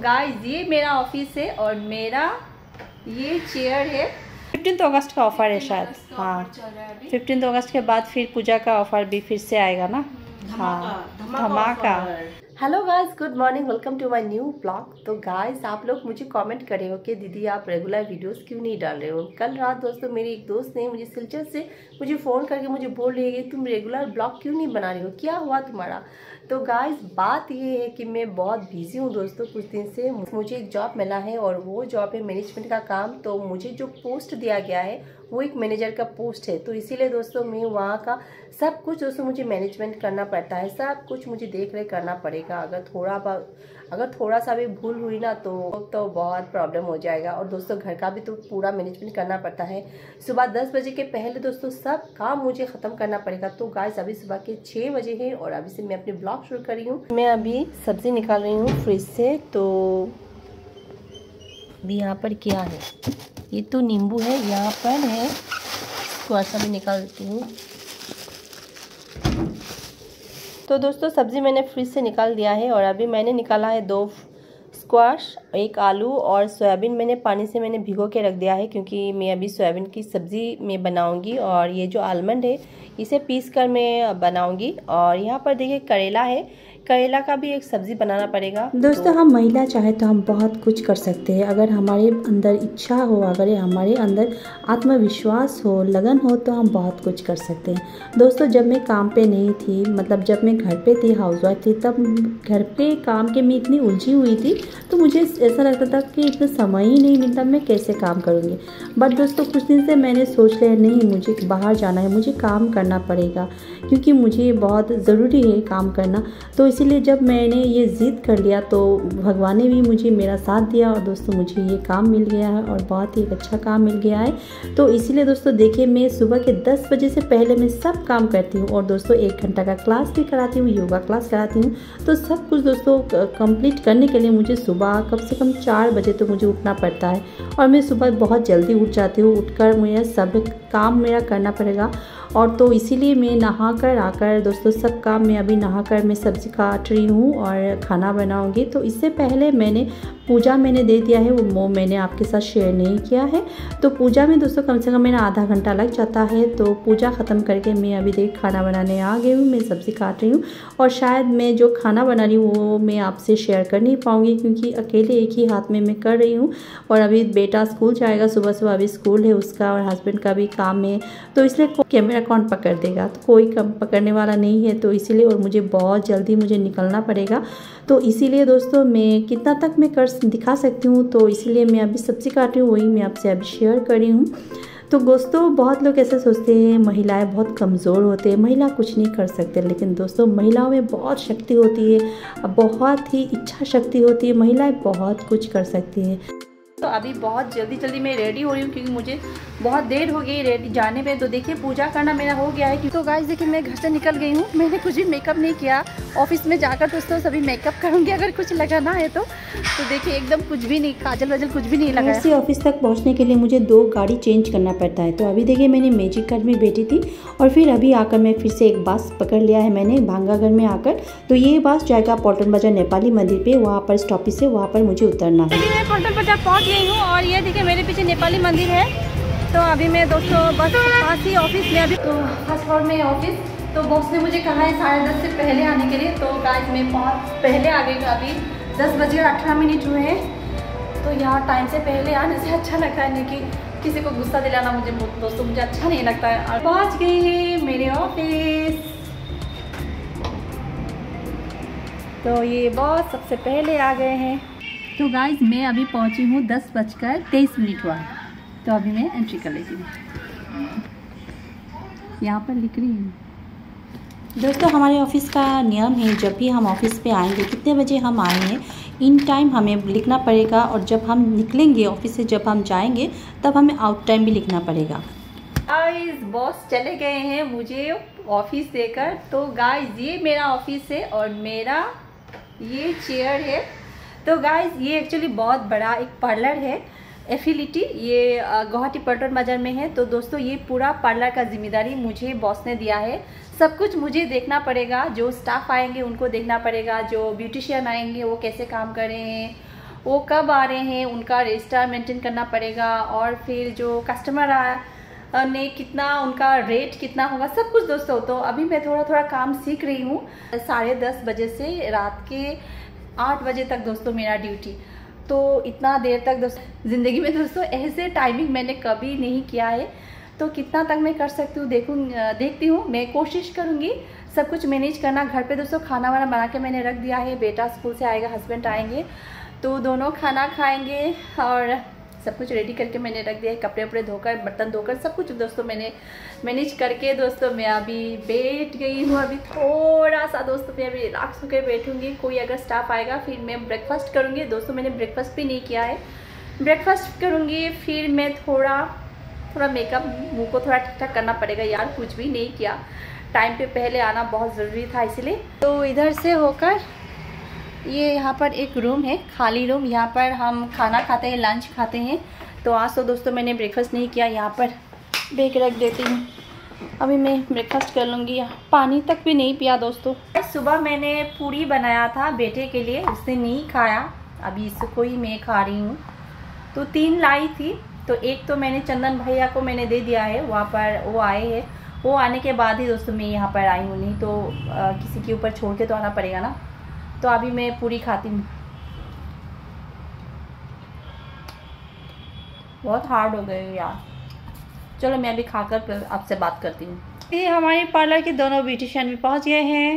Guys ये मेरा office है और मेरा ये चेयर है। 15 अगस्त का ऑफर है शायद। हाँ, 15 अगस्त के बाद फिर पूजा का ऑफर भी फिर से आएगा ना। हाँ, धमाका। Hello guys, good morning, welcome to my new blog. तो गाइस आप लोग मुझे कमेंट करे हो कि दीदी आप रेगुलर वीडियोस क्यों नहीं डाल रहे हो। कल रात दोस्तों मेरी एक दोस्त ने मुझे सिलचर से मुझे फ़ोन करके मुझे बोल रही है कि तुम रेगुलर ब्लॉग क्यों नहीं बना रही हो, क्या हुआ तुम्हारा। तो गाइस बात ये है कि मैं बहुत बिजी हूँ दोस्तों। कुछ दिन से मुझे एक जॉब मिला है और वो जॉब है मैनेजमेंट का काम। तो मुझे जो पोस्ट दिया गया है वो एक मैनेजर का पोस्ट है। तो इसीलिए दोस्तों मैं वहाँ का सब कुछ दोस्तों मुझे मैनेजमेंट करना पड़ता है, सब कुछ मुझे देख रेख करना पड़ेगा। अगर थोड़ा सा भी भूल हुई ना तो बहुत प्रॉब्लम हो जाएगा। और दोस्तों घर का भी तो पूरा मैनेजमेंट करना पड़ता है। सुबह 10 बजे के पहले दोस्तों सब काम मुझे ख़त्म करना पड़ेगा। तो गाइस अभी सुबह के 6 बजे है और अभी से मैं अपने ब्लॉग शुरू कर रही हूँ। मैं अभी सब्ज़ी निकाल रही हूँ फ्रिज से। तो अभी यहाँ पर क्या है, ये तो नींबू है, यहाँ पर है, इसको ऐसा भी निकाल देती हूँ। तो दोस्तों सब्ज़ी मैंने फ्रिज से निकाल दिया है और अभी मैंने निकाला है 2 स्क्वाश, 1 आलू और सोयाबीन मैंने पानी से भिगो के रख दिया है क्योंकि मैं अभी सोयाबीन की सब्ज़ी में बनाऊंगी। और ये जो आलमंड है इसे पीस कर मैं बनाऊंगी। और यहाँ पर देखिए करेला है, करेला का भी एक सब्ज़ी बनाना पड़ेगा। दोस्तों हम महिला चाहे तो हम बहुत कुछ कर सकते हैं। अगर हमारे अंदर इच्छा हो, अगर हमारे अंदर आत्मविश्वास हो, लगन हो, तो हम बहुत कुछ कर सकते हैं। दोस्तों जब मैं काम पे नहीं थी, मतलब जब मैं घर पे थी, हाउसवाइफ थी, तब घर पे काम के मैं इतनी उलझी हुई थी तो मुझे ऐसा लगता था कि इतना समय ही नहीं मिलता, मैं कैसे काम करूँगी। बट दोस्तों कुछ दिन से मैंने सोच लिया नहीं, मुझे बाहर जाना है, मुझे काम करना पड़ेगा क्योंकि मुझे बहुत ज़रूरी है काम करना। तो इसीलिए जब मैंने ये ज़िद कर लिया तो भगवान ने भी मुझे मेरा साथ दिया और दोस्तों मुझे ये काम मिल गया है और बहुत ही अच्छा काम मिल गया है। तो इसीलिए दोस्तों देखिए मैं सुबह के 10 बजे से पहले मैं सब काम करती हूँ और दोस्तों 1 घंटा का क्लास भी कराती हूँ, योगा क्लास कराती हूँ। तो सब कुछ दोस्तों कंप्लीट करने के लिए मुझे सुबह कम से कम 4 बजे तो मुझे उठना पड़ता है और मैं सुबह बहुत जल्दी उठ जाती हूँ। उठकर मुझे सब काम मेरा करना पड़ेगा। और तो इसीलिए मैं नहा कर आकर दोस्तों सब काम मैं अभी नहाकर मैं सब्ज़ी काट रही हूँ और खाना बनाऊँगी। तो इससे पहले मैंने पूजा दे दिया है, वो मैंने आपके साथ शेयर नहीं किया है। तो पूजा में दोस्तों कम से कम मेरा आधा घंटा लग जाता है। तो पूजा ख़त्म करके मैं अभी देख खाना बनाने आ गई हूँ, मैं सब्ज़ी काट रही हूँ। और शायद मैं जो खाना बना रही हूँ वो मैं आपसे शेयर कर नहीं पाऊँगी क्योंकि अकेले एक ही हाथ में मैं कर रही हूँ। और अभी बेटा स्कूल जाएगा, सुबह सुबह अभी स्कूल है उसका और हस्बैंड का भी काम है। तो इसलिए कैमरा कौन पकड़ देगा, तो कोई कम पकड़ने वाला नहीं है। तो इसीलिए और मुझे बहुत जल्दी मुझे निकलना पड़ेगा। तो इसीलिए दोस्तों मैं कितना तक मैं कर दिखा सकती हूँ, तो इसीलिए मैं अभी सब्ज़ी काट रही हूँ, वही मैं आपसे अभी शेयर कर रही हूँ। तो दोस्तों बहुत लोग ऐसे सोचते हैं महिलाएं बहुत कमज़ोर होते हैं, महिला कुछ नहीं कर सकते। लेकिन दोस्तों महिलाओं में बहुत शक्ति होती है, बहुत ही इच्छा शक्ति होती है, महिलाएं बहुत कुछ कर सकती है। तो अभी बहुत जल्दी मैं रेडी हो रही हूँ क्योंकि मुझे बहुत देर हो गई रेडी जाने में। तो देखिए पूजा करना मेरा हो गया है। तो गाइस देखिए मैं घर से निकल गई हूँ, मैंने कुछ भी मेकअप नहीं किया। ऑफिस में जाकर दोस्तों सभी मेकअप करूँगी अगर कुछ लगाना है तो देखिए एकदम कुछ भी नहीं, काजल वाजल कुछ भी नहीं लगा। ऐसे ऑफिस तक पहुँचने के लिए मुझे 2 गाड़ी चेंज करना पड़ता है। तो अभी देखिए मैंने मैजिक कार में बैठी थी और फिर अभी आकर मैं फिर से एक बस पकड़ लिया है मैंने भांगाघर में आकर। तो ये बस जाएगा पॉल्टन बाजार नेपाली मंदिर पे, वहाँ पर स्टॉपेज से वहाँ पर मुझे उतरना है। मैं पॉल्टन बाजार पहुँच गई हूँ और ये देखिए मेरे पीछे नेपाली मंदिर है। तो अभी मैं दोस्तों बस पास ही ऑफिस में, अभी तो फर्स्ट फ्लोर में ऑफिस। तो बॉस ने मुझे कहा है 10:30 से पहले आने के लिए। तो गाइस मैं बहुत पहले आ गई। अभी 10:18 हुए हैं। तो यहाँ टाइम से पहले आने से अच्छा लगता है, नहीं कि किसी को गुस्सा दिलाना मुझे दोस्तों मुझे अच्छा नहीं लगता है। और पहुँच गई है मेरे ऑफिस। तो ये बॉस सबसे पहले आ गए हैं। तो गाइस मैं अभी पहुंची हूँ 10:23 हुआ है। तो अभी मैं एंट्री कर लेती हूँ, यहाँ पर लिख रही हूँ। दोस्तों हमारे ऑफिस का नियम है, जब भी हम ऑफिस पे आएंगे, कितने बजे हम आए हैं, इन टाइम हमें लिखना पड़ेगा। और जब हम निकलेंगे ऑफिस से, जब हम जाएंगे, तब हमें आउट टाइम भी लिखना पड़ेगा। गाइस बॉस चले गए हैं मुझे ऑफिस देकर। तो गाइस ये मेरा ऑफिस है और मेरा ये चेयर है। तो गाइस ये एक्चुअली बहुत बड़ा एक पार्लर है, एफिलिटी, ये गुवाहाटी पल्टन बाजार में है। तो दोस्तों ये पूरा पार्लर का जिम्मेदारी मुझे बॉस ने दिया है। सब कुछ मुझे देखना पड़ेगा, जो स्टाफ आएंगे उनको देखना पड़ेगा, जो ब्यूटिशियन आएंगे वो कैसे काम कर रहे हैं, वो कब आ रहे हैं, उनका रजिस्टर मेंटेन करना पड़ेगा, और फिर जो कस्टमर ने कितना, उनका रेट कितना होगा, सब कुछ दोस्तों। तो अभी मैं थोड़ा थोड़ा काम सीख रही हूँ। 10:30 बजे से रात के 8 बजे तक दोस्तों मेरा ड्यूटी। तो इतना देर तक दोस्तों ज़िंदगी में दोस्तों ऐसे टाइमिंग मैंने कभी नहीं किया है। तो कितना तक मैं कर सकती हूँ देखती हूँ। मैं कोशिश करूँगी सब कुछ मैनेज करना। घर पे दोस्तों खाना वाना बना के मैंने रख दिया है। बेटा स्कूल से आएगा, हस्बैंड आएंगे, तो दोनों खाना खाएंगे, और सब कुछ रेडी करके मैंने रख दिया है। कपड़े वपड़े धोकर, बर्तन धोकर, सब कुछ दोस्तों मैंने मैनेज करके दोस्तों मैं अभी बैठ गई हूँ। अभी थोड़ा सा दोस्तों मैं अभी रिलैक्स होकर बैठूंगी। कोई अगर स्टाफ आएगा फिर मैं ब्रेकफास्ट करूँगी। दोस्तों मैंने ब्रेकफास्ट भी नहीं किया है, ब्रेकफास्ट करूँगी। फिर मैं थोड़ा मेकअप, मुँह को थोड़ा ठीक ठाक करना पड़ेगा यार, कुछ भी नहीं किया। टाइम पे पहले आना बहुत ज़रूरी था इसलिए। तो इधर से होकर ये यहाँ पर एक रूम है, खाली रूम, यहाँ पर हम खाना खाते हैं, लंच खाते हैं। तो आज तो दोस्तों मैंने ब्रेकफास्ट नहीं किया, यहाँ पर बैग रख देती हूँ। अभी मैं ब्रेकफास्ट कर लूँगी। पानी तक भी नहीं पिया दोस्तों। सुबह मैंने पूरी बनाया था बेटे के लिए, उसने नहीं खाया, अभी इसको ही मैं खा रही हूँ। तो 3 लाई थी, तो एक तो मैंने चंदन भैया को मैंने दे दिया है, वहाँ पर वो आए हैं। वो आने के बाद ही दोस्तों मैं यहाँ पर आई हूँ, नहीं तो किसी के ऊपर छोड़ के तो आना पड़ेगा ना। तो अभी मैं पूरी खाती हूँ। बहुत हार्ड हो गए यार। चलो मैं अभी खाकर आपसे बात करती हूँ। ये हमारे पार्लर के दोनों ब्यूटिशियन भी पहुँच गए हैं।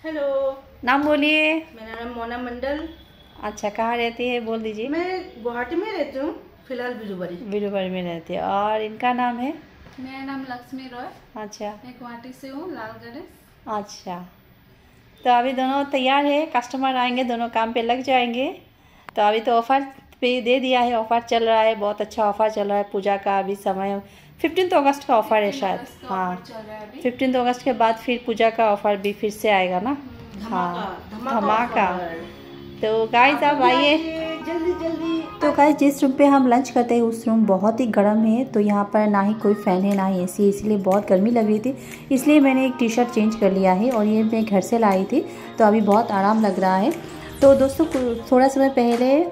हेलो, नाम बोलिए। मेरा नाम मोना मंडल। अच्छा, कहाँ रहती है बोल दीजिए। मैं गुवाहाटी में रहती हूँ, फिलहाल बिरुबरी में रहती है। और इनका नाम है? मेरा नाम लक्ष्मी रॉय। अच्छा, मैं गुवाहाटी से हूँ, लाल गणेश। अच्छा, तो अभी दोनों तैयार है, कस्टमर आएंगे, दोनों काम पे लग जाएंगे। तो अभी तो ऑफ़र पे दे दिया है, ऑफ़र चल रहा है, बहुत अच्छा ऑफ़र चल रहा है पूजा का। अभी समय 15 अगस्त का ऑफ़र है शायद। हाँ, 15 अगस्त के बाद फिर पूजा का ऑफ़र भी फिर से आएगा ना। हाँ, धमाका। तो गाइस आप आइए जल्दी। तो गाइस जिस रूम पे हम लंच करते हैं उस रूम बहुत ही गर्म है। तो यहाँ पर ना ही कोई फ़ैन है ना ही एसी, इसलिए बहुत गर्मी लग रही थी। इसलिए मैंने एक टी-शर्ट चेंज कर लिया है, और ये मैं घर से लाई थी, तो अभी बहुत आराम लग रहा है। तो दोस्तों थोड़ा समय पहले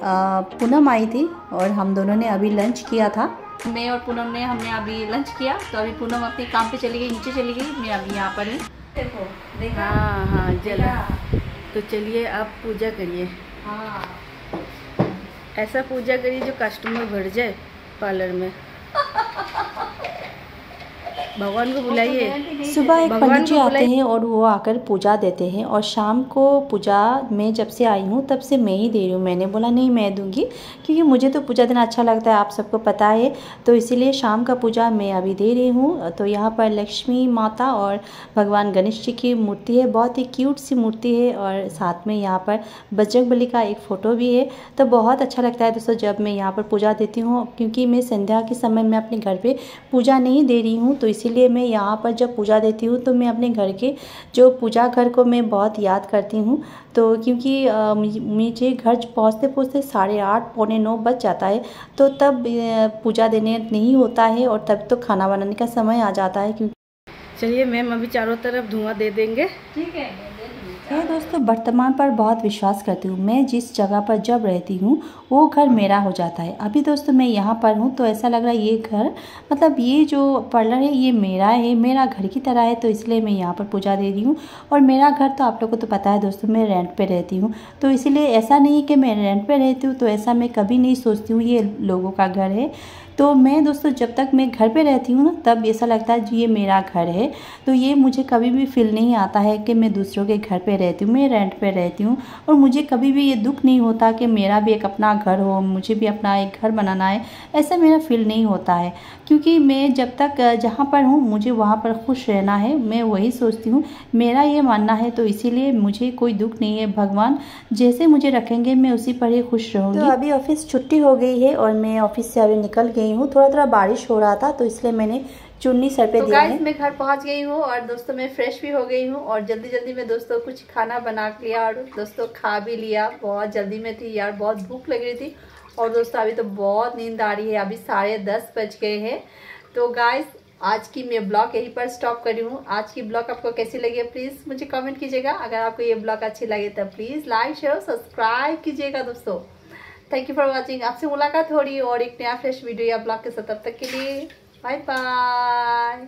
पूनम आई थी, और हम दोनों ने अभी लंच किया था। मैं और पूनम ने हमने अभी लंच किया। तो अभी पूनम अपने काम पे चली गई, नीचे चली गई, मैं अभी यहाँ पर हूँ। देखो देखा। हाँ चला। तो चलिए आप पूजा करिए। हाँ, ऐसा पूजा करिए जो कस्टमर बढ़ जाए पार्लर में। भगवान को बुलाइए। सुबह एक पंडित जी आते हैं और वो आकर पूजा देते हैं, और शाम को पूजा में जब से आई हूँ तब से मैं ही दे रही हूँ। मैंने बोला नहीं मैं दूंगी, क्योंकि मुझे तो पूजा देना अच्छा लगता है, आप सबको पता है। तो इसीलिए शाम का पूजा मैं अभी दे रही हूँ। तो यहाँ पर लक्ष्मी माता और भगवान गणेश जी की मूर्ति है, बहुत ही क्यूट सी मूर्ति है, और साथ में यहाँ पर बजरंगबली का एक फ़ोटो भी है। तो बहुत अच्छा लगता है दोस्तों जब मैं यहाँ पर पूजा देती हूँ, क्योंकि मैं संध्या के समय में अपने घर पर पूजा नहीं दे रही हूँ। तो इसीलिए मैं यहाँ पर जब पूजा देती हूँ तो मैं अपने घर के जो पूजा घर को मैं बहुत याद करती हूँ। तो क्योंकि मुझे घर पहुँचते 8:30 पौने 9 बज जाता है, तो तब पूजा देने नहीं होता है, और तब तो खाना बनाने का समय आ जाता है। क्योंकि चलिए मैम अभी चारों तरफ धुआं दे देंगे। ठीक है। मैं दोस्तों वर्तमान पर बहुत विश्वास करती हूँ। मैं जिस जगह पर जब रहती हूँ वो घर मेरा हो जाता है। अभी दोस्तों मैं यहाँ पर हूँ तो ऐसा लग रहा है ये घर, मतलब ये जो पार्लर है ये मेरा है, मेरा घर की तरह है। तो इसलिए मैं यहाँ पर पूजा दे रही हूँ। और मेरा घर तो आप लोगों को तो पता है दोस्तों, मैं रेंट पे रहती हूँ। तो इसीलिए ऐसा नहीं कि मैं रेंट पे रहती हूँ तो ऐसा मैं कभी नहीं सोचती हूँ ये लोगों का घर है। तो मैं दोस्तों जब तक मैं घर पे रहती हूँ ना तब ऐसा लगता है जी ये मेरा घर है। तो ये मुझे कभी भी फील नहीं आता है कि मैं दूसरों के घर पे रहती हूँ, मैं रेंट पे रहती हूँ। और मुझे कभी भी ये दुख नहीं होता कि मेरा भी एक अपना घर हो, मुझे भी अपना एक घर बनाना है, ऐसा मेरा फील नहीं होता है। क्योंकि मैं जब तक जहाँ पर हूँ मुझे वहाँ पर खुश रहना है, मैं वही सोचती हूँ, मेरा ये मानना है। तो इसीलिए मुझे कोई दुख नहीं है, भगवान जैसे मुझे रखेंगे मैं उसी पर ही खुश रहूँगी। तो अभी ऑफिस छुट्टी हो गई है और मैं ऑफिस से अभी निकल गई हूँ। थोड़ा थोड़ा बारिश हो रहा था तो इसलिए मैंने चुन्नी सर पे दिया है। मैं घर पहुंच गई हूँ और दोस्तों मैं फ्रेश भी हो गई हूँ और जल्दी जल्दी में दोस्तों कुछ खाना बना लिया और दोस्तों खा भी लिया। बहुत जल्दी में थी यार, बहुत भूख लग रही थी। और दोस्तों अभी तो बहुत नींद आ रही है, अभी 10:30 बज गए हैं। तो गाइस आज की मैं ब्लॉग यहीं पर स्टॉप कर रही हूँ। आज की ब्लॉग आपको कैसी लगी प्लीज़ मुझे कमेंट कीजिएगा। अगर आपको ये ब्लॉग अच्छी लगे तो प्लीज़ लाइक शेयर सब्सक्राइब कीजिएगा दोस्तों। Thank you for watching. आपसे मुलाकात हो रही है और एक नया फ्रेश वीडियो या ब्लॉग के साथ। तब तक के लिए बाय बाय।